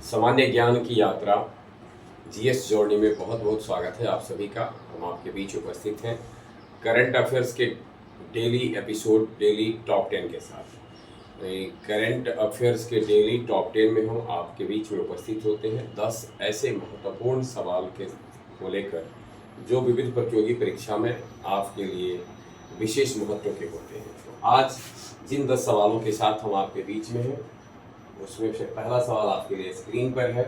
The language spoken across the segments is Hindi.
सामान्य ज्ञान की यात्रा जीएस जर्नी में बहुत बहुत स्वागत है आप सभी का। हम आपके बीच उपस्थित हैं करंट अफेयर्स के डेली एपिसोड डेली टॉप 10 के साथ। करंट अफेयर्स के डेली टॉप 10 में हम आपके बीच में उपस्थित होते हैं 10 ऐसे महत्वपूर्ण सवाल को लेकर जो विविध प्रतियोगी परीक्षा में आपके लिए विशेष महत्व के होते हैं। तो आज जिन 10 सवालों के साथ हम आपके बीच में हैं उसमें से पहला सवाल आपके लिए स्क्रीन पर है।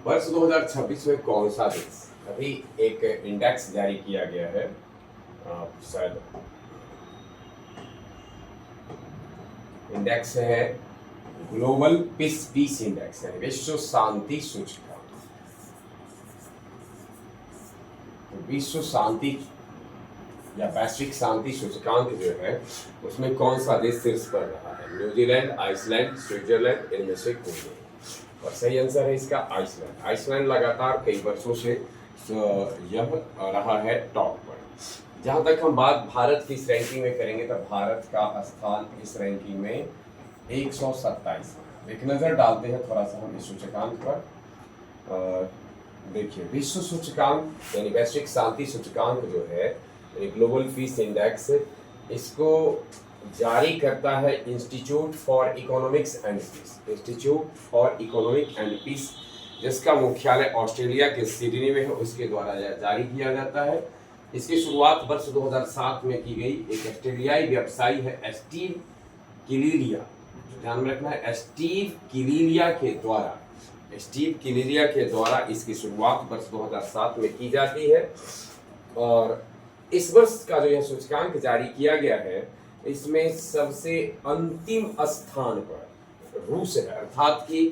वर्ष 2026 में कौन सा देश, अभी एक इंडेक्स जारी किया गया है, शायद इंडेक्स है ग्लोबल पीस इंडेक्स है, विश्व शांति सूचकांक। विश्व शांति या वैश्विक शांति सूचकांक जो है उसमें कौन सा देश शीर्ष पर रहा है? न्यूजीलैंड, आइसलैंड, स्विट्जरलैंड, इनमें से कोई नहीं। और सही आंसर है इसका आइसलैंड। आइसलैंड लगातार कई वर्षों से यह रहा है टॉप पर। जहाँ तक हम बात भारत की इस रैंकिंग में करेंगे तो भारत का स्थान इस रैंकिंग में 127। एक नज़र डालते हैं थोड़ा सा हम इस सूचकांक पर। देखिए, विश्व सूचकांक यानी वैश्विक शांति सूचकांक जो है ग्लोबल पीस इंडेक्स, इसको जारी करता है institute for economics and peace. Institute for economic and peace जिसका मुख्यालय ऑस्ट्रेलिया के सिडनी में है, उसके द्वारा जारी किया जाता है। इसकी शुरुआत वर्ष 2007 में की गई। एक ऑस्ट्रेलियाई व्यवसायी है स्टीव किलीलिया, ध्यान में रखना है, स्टीव किलीलिया के द्वारा इसकी शुरुआत वर्ष 2007 में की जाती है। और इस वर्ष का जो यह सूचकांक जारी किया गया है इसमें सबसे अंतिम स्थान पर रूस है। अर्थात कि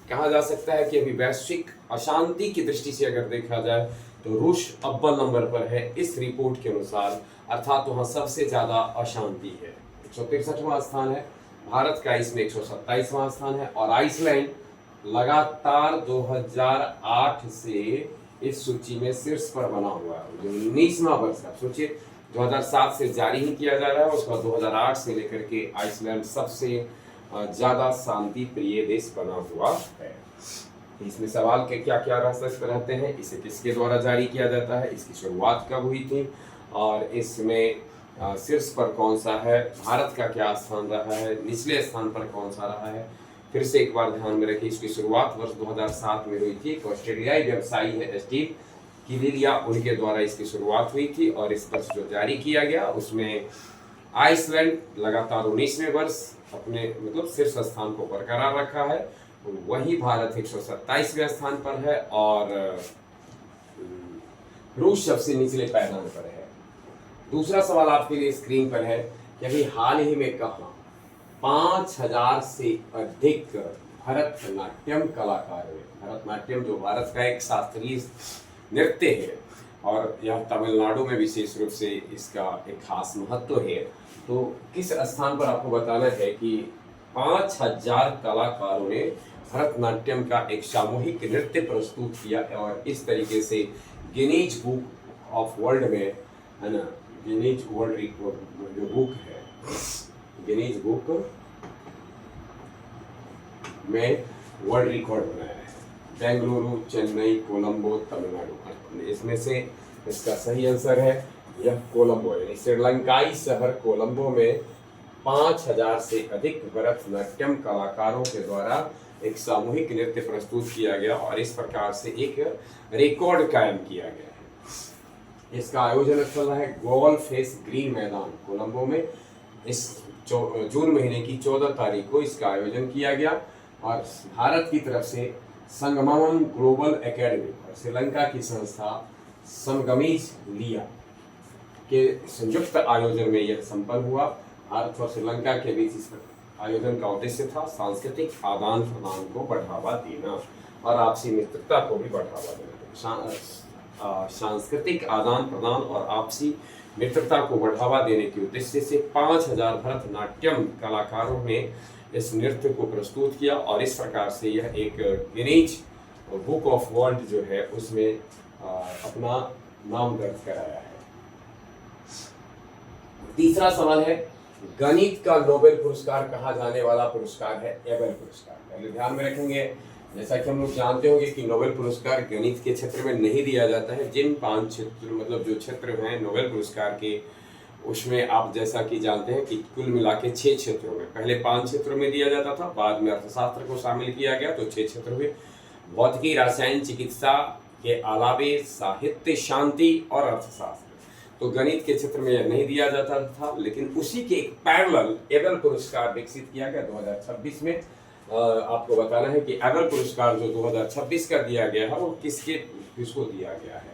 कहा जा सकता है कि अभी वैश्विक अशांति की दृष्टि से अगर देखा जाए तो रूस अव्वल नंबर पर है इस रिपोर्ट के अनुसार। अर्थात वहाँ सबसे ज़्यादा अशांति है। 163वां स्थान है। भारत का इसमें 127वां स्थान है। और आइसलैंड लगातार 2008 से इस सूची में शीर्ष पर बना हुआ है। जो 19वां वर्ष है, सोचिए 2007 से जारी ही किया जा रहा है, उसके बाद 2008 से लेकर के आइसलैंड सबसे ज़्यादा शांति प्रिय देश बना हुआ है। इसमें सवाल के क्या क्या रहते हैं, इसे किसके द्वारा जारी किया जाता है, इसकी शुरुआत कब हुई थी और इसमें शीर्ष पर कौन सा है, भारत का क्या स्थान रहा है, निचले स्थान पर कौन सा रहा है। फिर से एक बार ध्यान में रखिए, इसकी शुरुआत वर्ष 2007 में हुई थी। एक ऑस्ट्रेलियाई व्यवसायी है स्टीव किलीलिया, उनके द्वारा इसकी शुरुआत हुई थी। और इस वर्ष जो जारी किया गया उसमें आइसलैंड लगातार 19वें वर्ष अपने शीर्ष स्थान को बरकरार रखा है। वही भारत 127वें स्थान पर है और रूस सबसे निचले पायदान पर है। दूसरा सवाल आपके लिए स्क्रीन पर है कि अभी हाल ही में कहाँ 5000 से अधिक भरतनाट्यम कलाकार हुए। भरतनाट्यम जो भारत का एक शास्त्रीय नृत्य है और यह तमिलनाडु में विशेष रूप से इसका एक खास महत्व है। तो किस स्थान पर आपको बताना है कि 5000 कलाकारों ने भरतनाट्यम का एक सामूहिक नृत्य प्रस्तुत किया और इस तरीके से गिनीज बुक ऑफ वर्ल्ड में, है ना, गिनीज वर्ल्ड रिकॉर्ड जो बुक है, गिनीज बुक में वर्ल्ड रिकॉर्ड बनाया है। बेंगलुरु, चेन्नई, कोलंबो, तमिलनाडु, इसमें से इसका सही आंसर है यह कोलंबो है। श्रीलंकाई शहर कोलंबो में 5000 से अधिक भरतनाट्यम कलाकारों के द्वारा एक सामूहिक नृत्य प्रस्तुत किया गया और इस प्रकार से एक रिकॉर्ड कायम किया गया है। इसका आयोजन स्थल है गोल फेस ग्रीन मैदान कोलंबो में। इस जून महीने की 14 तारीख को इसका आयोजन किया गया और भारत की तरफ से संगमम ग्लोबल एकेडमी और श्रीलंका की संस्था संगमीज लिया के संयुक्त आयोजन में यह संपन्न हुआ। भारत और श्रीलंका के बीच इस आयोजन का उद्देश्य था सांस्कृतिक आदान प्रदान को बढ़ावा देना और आपसी मित्रता को भी बढ़ावा देना। सांस्कृतिक आदान प्रदान और आपसी मित्रता को बढ़ावा देने के उद्देश्य से 5000 भरतनाट्यम कलाकारों ने इस नृत्य को प्रस्तुत किया और इस प्रकार से यह एक गिनीज बुक ऑफ वर्ल्ड जो है उसमें अपना नाम दर्ज कराया है। तीसरा सवाल है, गणित का नोबेल पुरस्कार कहा जाने वाला पुरस्कार है एबेल पुरस्कार। पहले ध्यान में रखेंगे जैसा कि हम लोग जानते होंगे कि नोबेल पुरस्कार गणित के क्षेत्र में नहीं दिया जाता है। जिन 5 क्षेत्र मतलब जो क्षेत्र हैं नोबेल पुरस्कार के, उसमें आप जैसा कि जानते हैं कि कुल मिला के 6 क्षेत्रों में, पहले 5 क्षेत्रों में दिया जाता था, बाद में अर्थशास्त्र को शामिल किया गया तो 6 क्षेत्र हुए। भौतिकी, रसायन, चिकित्सा के अलावे साहित्य, शांति और अर्थशास्त्र। तो गणित के क्षेत्र में यह नहीं दिया जाता था, लेकिन उसी के एक पैरेलल एबेल पुरस्कार विकसित किया गया 2026 में। आपको बताना है कि एबेल पुरस्कार जो 2026 का दिया गया है वो किसको दिया गया है।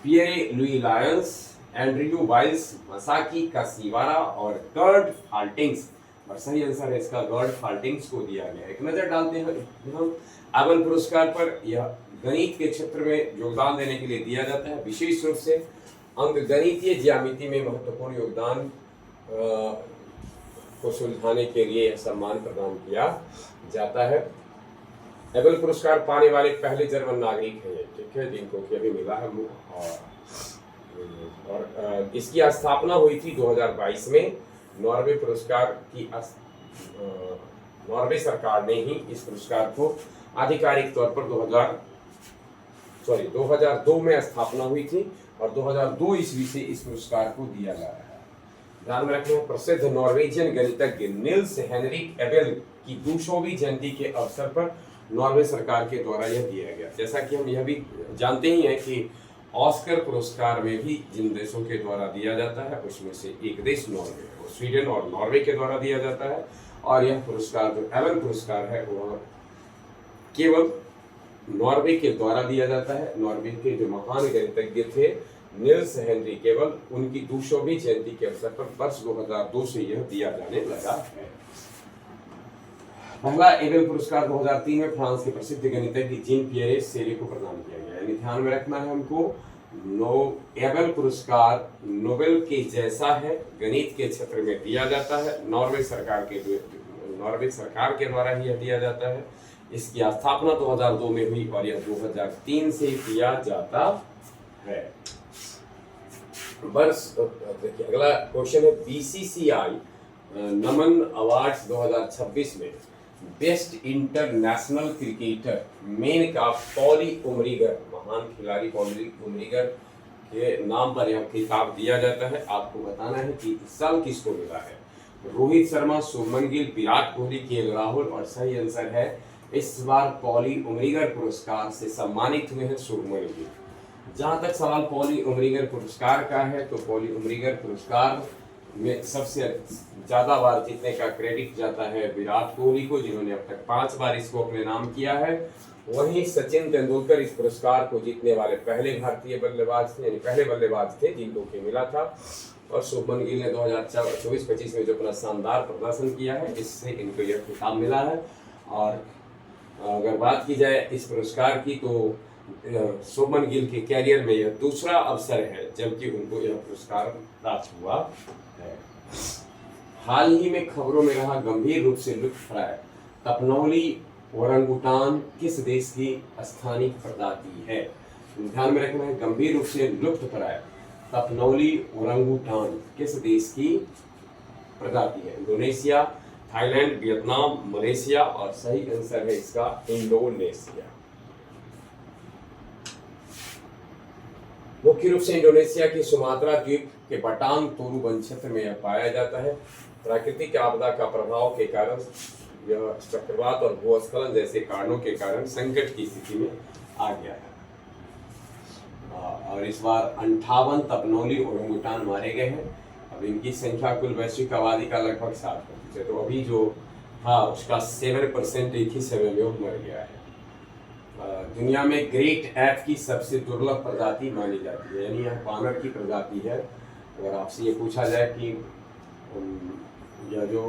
पियरे लुई लायंस, एंड्रयू वाइल्स, मसाकी काशिवारा और गर्ड फाल्टिंग्स, और सही आंसर है इसका गर्ड फाल्टिंग्स को दिया गया है। एक नजर डालते हैं हम एबेल पुरस्कार पर। यह गणित के क्षेत्र में योगदान देने के लिए दिया जाता है, विशेष रूप से अंकगणितीय ज्यामिति में महत्वपूर्ण योगदान को सुलझाने के लिए यह सम्मान प्रदान किया जाता है। एबेल पुरस्कार पाने वाले पहले जर्मन नागरिक हैं, ठीक है, जिनको कि अभी मिला है। और इसकी स्थापना हुई थी 2022 में। नॉर्वे सरकार ने ही इस पुरस्कार को आधिकारिक तौर पर 2002 में स्थापना हुई थी और 2002 ईस्वी से इस पुरस्कार को दिया जा रहा है। ध्यान में रखें, प्रसिद्ध नॉर्वेजियन गणितज्ञ निल्स हेनरिक एबेल की 200वीं जयंती के अवसर पर नॉर्वे सरकार के द्वारा यह दिया गया। जैसा कि हम यह भी जानते ही हैं कि ऑस्कर पुरस्कार में भी जिन देशों के द्वारा दिया जाता है उसमें से एक देश नॉर्वे है, वो स्वीडन और नॉर्वे के द्वारा दिया जाता है। और यह पुरस्कार जो एबेल पुरस्कार है वह केवल नॉर्वे के द्वारा दिया जाता है। नॉर्वे के जो महान गणितज्ञ थे निल्स हेनरिक एबेल, उनकी 200वीं जयंती के अवसर पर वर्ष 2002 से यह दिया जाने लगा है। पहला एबेल पुरस्कार 2003 में फ्रांस के प्रसिद्ध गणितज्ञ जीन पियरे सेरे को प्रदान किया गया। यानी ध्यान में रखना है हमको, एबेल पुरस्कार नोबेल के जैसा है, गणित के क्षेत्र में दिया जाता है, नॉर्वे सरकार के द्वारा ही यह दिया जाता है। इसकी स्थापना 2002 में हुई और यह 2003 से किया जाता है। बस देखिए, अगला क्वेश्चन है बीसीसीआई नमन अवार्ड्स 2026 में बेस्ट इंटरनेशनल क्रिकेटर मेन का पॉली उमरीगर, महान खिलाड़ी पॉली उमरीगर के नाम पर यह खिताब दिया जाता है। आपको बताना है कि इस साल किसको मिला है। रोहित शर्मा, शुभमन गिल, विराट कोहली, केएल राहुल, और सही आंसर है इस बार पॉली उमरीगर पुरस्कार से सम्मानित हुए हैं शुभमन गिल। जहां तक सवाल पॉली उमरीगर पुरस्कार का है तो पॉली उमरीगर पुरस्कार में सबसे ज्यादा बार जीतने का क्रेडिट जाता है विराट कोहली को, जिन्होंने अब तक 5 बार इसको अपने नाम किया है। वहीं सचिन तेंदुलकर इस पुरस्कार को जीतने वाले पहले भारतीय बल्लेबाज थे, यानी पहले बल्लेबाज थे जिनको कि मिला था। और शुभमन गिल ने 2024-25 में जो अपना शानदार प्रदर्शन किया है, इससे इनको यह खिताब मिला है। और अगर बात की जाए इस पुरस्कार की तो शुभमन गिल के कैरियर में यह दूसरा अवसर है जबकि उनको यह पुरस्कार प्राप्त हुआ है। हाल ही में खबरों में रहा गंभीर रूप से लुप्तप्राय तपनौली ओरंगुटान किस देश की स्थानिक प्रजाति है। ध्यान में रखना है, गंभीर रूप से लुप्तप्राय तपनौली ओरंगुटान किस देश की प्रजाति है। इंडोनेशिया, थाईलैंड, वियतनाम, मलेशिया, और सही आंसर है इसका इंडोनेशिया। मुख्य रूप से इंडोनेशिया के सुमात्रा द्वीप के बटांग तोरू वन क्षेत्र में यह पाया जाता है। प्राकृतिक आपदा का प्रभाव के कारण यह चक्रवात और भूस्खलन जैसे कारणों के कारण संकट की स्थिति में आ गया है। और इस बार 58 तपनौली ओरंगुटान मारे गए हैं। अब इनकी संख्या कुल वैश्विक आबादी का लगभग 7% है, तो अभी जो था उसका 7% एक ही समय में मर गया है। दुनिया में ग्रेट ऐप की सबसे दुर्लभ प्रजाति मानी जाती है, यानी यह बानर की प्रजाति है। अगर आपसे ये पूछा जाए कि यह जो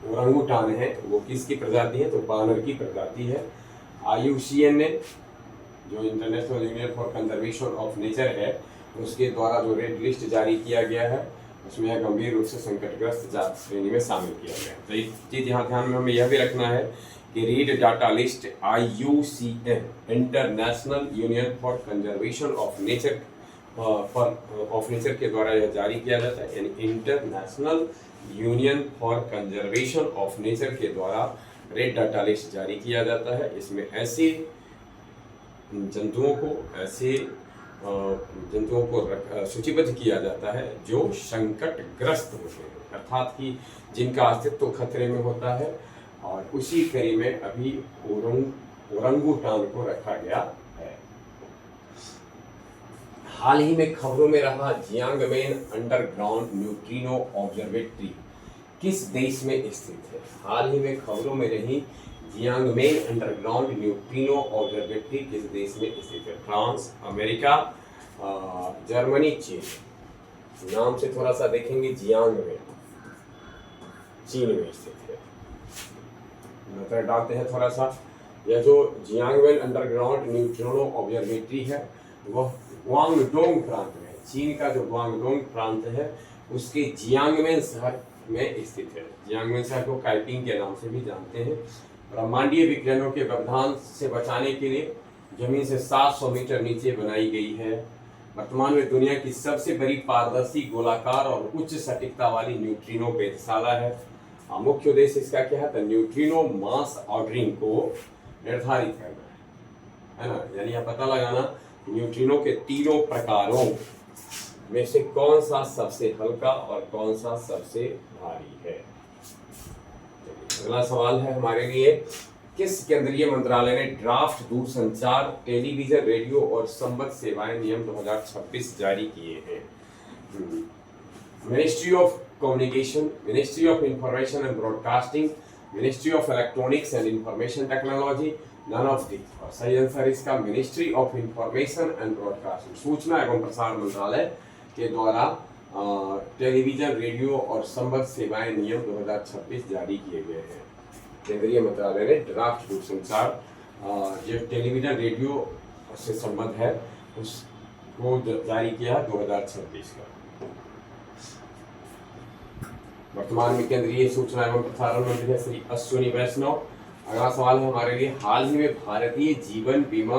ओरंगुटान है वो किसकी प्रजाति है, तो बानर की प्रजाति है। IUCN ने, जो international union for conservation of nature है, उसके द्वारा जो रेड लिस्ट जारी किया गया है उसमें यह गंभीर रूप से संकटग्रस्त जात श्रेणी में शामिल किया गया है। तो एक चीज़ यहाँ ध्यान में हमें यह भी रखना है कि read data list IUCN international union for conservation of nature के द्वारा यह जारी किया जाता है, यानी international union for conservation of nature के द्वारा रेड डाटा लिस्ट जारी किया जाता है। इसमें ऐसे जंतुओं को सूचीबद्ध किया जाता है जो संकटग्रस्त होते हैं, अर्थात कि जिनका अस्तित्व खतरे में होता है। और उसी कड़ी में अभी ओरंगुटान को रखा गया है। हाल ही में खबरों में रहा जियांगमेन अंडरग्राउंड न्यूट्रिनो ऑब्जर्वेटरी किस देश में स्थित है? हाल ही में खबरों में रही जियांगमेन अंडरग्राउंड न्यूट्रिनो ऑब्जर्वेटरी किस देश में स्थित है? फ्रांस, अमेरिका, जर्मनी, चीन। नाम से थोड़ा सा देखेंगे, जियांगमेन चीन में स्थित है। नजर डालते हैं थोड़ा सा। यह जो जियांगमेन अंडरग्राउंड न्यूट्रिनो ऑब्जर्वेटरी है वह ग्वांगडोंग प्रांत में, चीन का जो ग्वांगडोंग प्रांत है उसके जियांगमेन शहर में स्थित है। जियांगमेन शहर को काइपिंग के नाम से भी जानते हैं। ब्रह्मांडीय विकिरणों के व्यवधान से बचाने के लिए जमीन से 700 मीटर नीचे बनाई गई है। वर्तमान में दुनिया की सबसे बड़ी पारदर्शी गोलाकार और उच्च सटीकता वाली न्यूट्रिनो वेधशाला है। मुख्य उद्देश्य इसका क्या है? तो न्यूट्रिनो मास ऑर्डरिंग को निर्धारित करना है ना, यानी यह पता लगाना न्यूट्रिनो के तीनों प्रकारों में से कौन सा सबसे हल्का और कौन सा सबसे भारी है। अगला सवाल है हमारे लिए, किस केंद्रीय मंत्रालय ने ड्राफ्ट दूरसंचार, टेलीविजन, रेडियो और संबद्ध सेवाएं नियम 2026 जारी किए हैं? Ministry of communication, ministry of information and broadcasting, ministry of electronics and information technology, none of the. और सही आंसर इसका ministry of information and broadcasting, सूचना एवं प्रसारण मंत्रालय के द्वारा टेलीविजन, रेडियो और संबद्ध सेवाएं नियम 2026 जारी किए गए हैं। केंद्रीय मंत्रालय ने ड्राफ्ट दूरसंचार जो टेलीविजन, रेडियो से संबद्ध है उसको जारी किया 2026 का। वर्तमान में केंद्रीय सूचना एवं प्रसारण मंत्री है श्री अश्विनी वैष्णव। अगला सवाल है हमारे लिए, हाल ही में भारतीय जीवन बीमा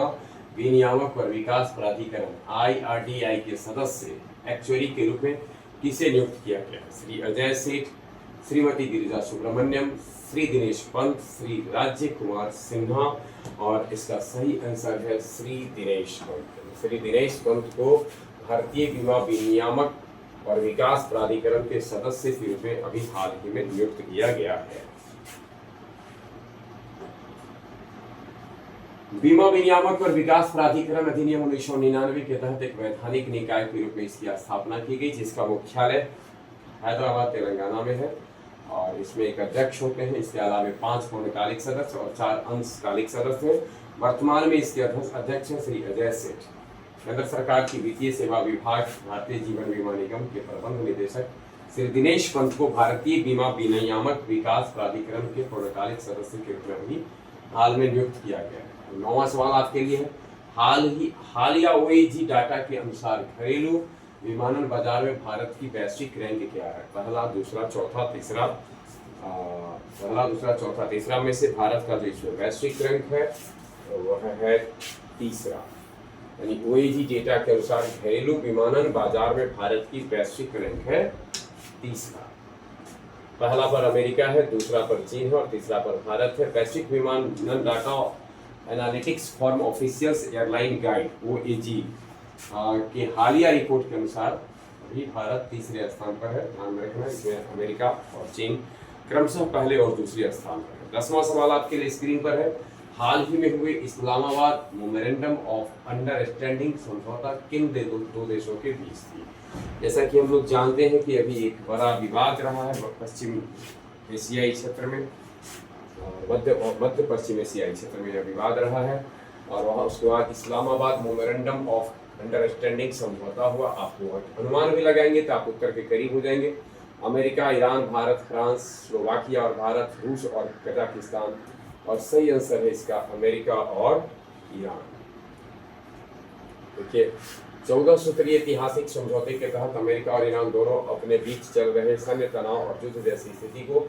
विनियामक और विकास प्राधिकरण IRDAI के सदस्य एक्चुअरी के रूप में किसे नियुक्त किया गया? श्री अजय सेठ, श्रीमती गिरिजा सुब्रमण्यम, श्री दिनेश पंत, श्री राज्य कुमार सिन्हा। और इसका सही आंसर है श्री दिनेश पंत। श्री दिनेश पंत को भारतीय बीमा विनियामक और विकास प्राधिकरण के सदस्य के रूप में अभी हाल ही में नियुक्त किया गया है। बीमा विनियामक और विकास प्राधिकरण अधिनियम 1999 के तहत एक वैधानिक निकाय के रूप में इसकी स्थापना की गई, जिसका मुख्यालय हैदराबाद, तेलंगाना में है। और इसमें एक अध्यक्ष होते हैं। इसके अलावा 5 पूर्णकालिक सदस्य और 4 अंशकालिक सदस्य हैं। वर्तमान में इसके अध्यक्ष हैं श्री अजय सेठ। केंद्र सरकार की वित्तीय सेवा विभाग, भारतीय जीवन बीमा निगम के प्रबंध निदेशक श्री दिनेश पंत को भारतीय बीमा विनियामक विकास प्राधिकरण के पूर्णकालिक सदस्य के रूप में भी हाल में नियुक्त किया गया है। 9वां सवाल आपके लिए है, हालिया OAG डाटा के अनुसार घरेलू विमानन बाजार में भारत की वैश्विक रैंक क्या है? पहला, दूसरा, चौथा, तीसरा में से भारत का जो वैश्विक रैंक है वह है तीसरा। यानी OAG डेटा के अनुसार घरेलू विमानन बाजार में भारत की वैश्विक रैंक है तीसरा। पहला पर अमेरिका है, दूसरा पर चीन है और तीसरा पर भारत है। वैश्विक विमानन data analytics form officials airline guide OAG के हालिया रिपोर्ट के अनुसार अभी भारत तीसरे स्थान पर है। ध्यान में रखना, इसमें अमेरिका और चीन क्रमशः पहले और दूसरे स्थान पर है। 10वां सवाल आपके लिए स्क्रीन पर है, हाल ही में हुए इस्लामाबाद मेमोरेंडम ऑफ अंडरस्टैंडिंग समझौता किन दो देशों के बीच थी? जैसा कि हम लोग जानते हैं कि अभी एक बड़ा विवाद रहा है पश्चिम एशियाई क्षेत्र में, मध्य पश्चिम एशियाई क्षेत्र में यह विवाद रहा है। और वहाँ उसके बाद इस्लामाबाद मेमोरेंडम ऑफ अंडरस्टैंडिंग समझौता हुआ। आपको अनुमान भी लगाएंगे तो आप उत्तर के करीब हो जाएंगे। America, Iran, Bharat, France, Slovakia और भारत, रूस और कजाकिस्तान। और सही आंसर है इसका अमेरिका और ईरान। देखिए, 14 सूत्रीय ऐतिहासिक समझौते के तहत अमेरिका और ईरान दोनों अपने बीच चल रहे सैन्य तनाव और युद्ध जैसी स्थिति को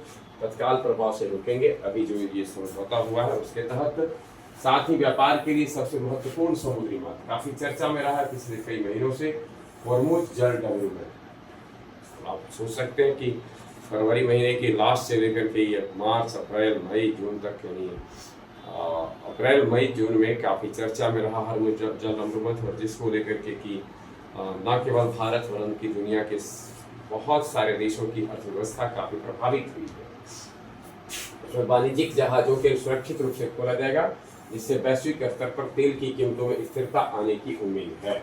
तत्काल प्रभाव से रोकेंगे। अभी जो ये समझौता हुआ है उसके तहत, साथ ही व्यापार के लिए सबसे महत्वपूर्ण समुद्री मार्ग काफी चर्चा में रहा है पिछले कई महीनों से, होर्मुज जलडबू में। आप सोच सकते हैं कि फरवरी महीने की लास्ट से लेकर के ये मार्च, अप्रैल, मई, जून तक, यानी अप्रैल, मई, जून में काफ़ी चर्चा में रहा हॉर्मुज़ जल अमृत, और जिसको लेकर के कि न केवल भारत वरन की दुनिया के बहुत सारे देशों की अर्थव्यवस्था काफ़ी प्रभावित हुई है। इसमें वाणिज्यिक जहाज़ों के सुरक्षित रूप से खोला जाएगा, जिससे वैश्विक स्तर पर तेल की कीमतों में स्थिरता आने की उम्मीद है।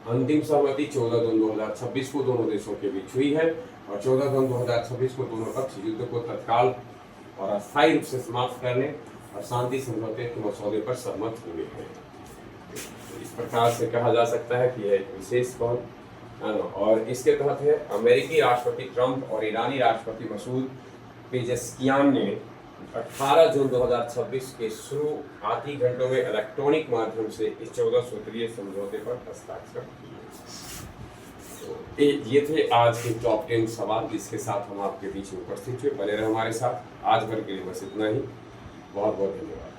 अंतिम सहमति 14 जून 2026 को दोनों देशों के बीच हुई है, और 14 जून 2026 को दोनों पक्ष युद्ध को तत्काल और अस्थायी रूप से समाप्त करने और शांति समझौते के मसौदे पर सहमत हुए हैं। इस प्रकार से कहा जा सकता है कि यह एक विशेष पहल, और इसके तहत है अमेरिकी राष्ट्रपति ट्रंप और ईरानी राष्ट्रपति मसूद पेजेस्कियान ने 18 जून 2026 के शुरुआती घंटों में इलेक्ट्रॉनिक माध्यम से इस 14 सूत्रीय समझौते पर हस्ताक्षर किए। तो ये थे आज के टॉप 10 सवाल, जिसके साथ हम आपके बीच में उपस्थित हुए। बने रहे हमारे साथ। आज भर के लिए बस इतना ही। बहुत बहुत धन्यवाद।